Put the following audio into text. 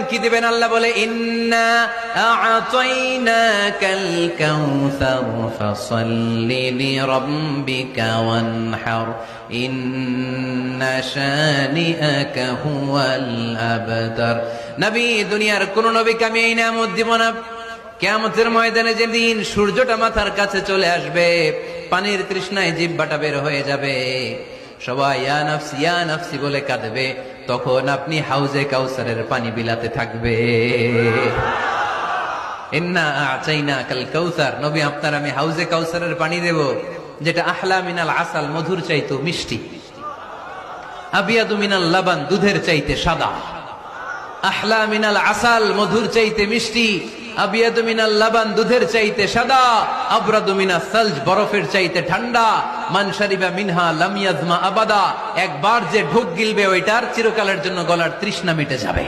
কি দিবেন? আল্লাহ বলে ইন্না আ'তাইনাকাল কাউসার ফাসাল্লি লিরাব্বিকা ওয়ানহার ইন্না শানিআকা হুয়াল আবতার। নবী, দুনিয়ার কোন নবীকে আমি এই নিয়ামত দিব না। কিয়ামতের ময়দানে যেদিন সূর্যটা মাথার কাছে চলে আসবে, পানির তৃষ্ণায় জিহ্বাটা বের হয়ে যাবে, সবাই ইয়া নাফসি বলে কাঁদবে, তখন আপনি হাউজে কাউসারের পানি বিলাতে থাকবে। ইন্না আ'তাইনাকাল কাউসার, নবী আপনার আমি হাউজে কাউসারের পানি দেব, যেটা আহলা মিনাল আসাল, মধুর চাইতে মিষ্টি, আবিয়াদু মিনাল লাবান, দুধের চাইতে সাদা। আহলা মিনাল আসাল, মধুর চাইতে মিষ্টি, আবিয়াদু মিনাল লাবান, দুধের চাইতে সাদা, আবরাদু মিনাস সালজ, বরফের চাইতে ঠান্ডা। মান শারিবা মিনহা লাম ইয়াজমা আবাদা, একবার যে ঢোক গিলবে ওইটার চিরকালের জন্য গলার তৃষ্ণা মিটে যাবে।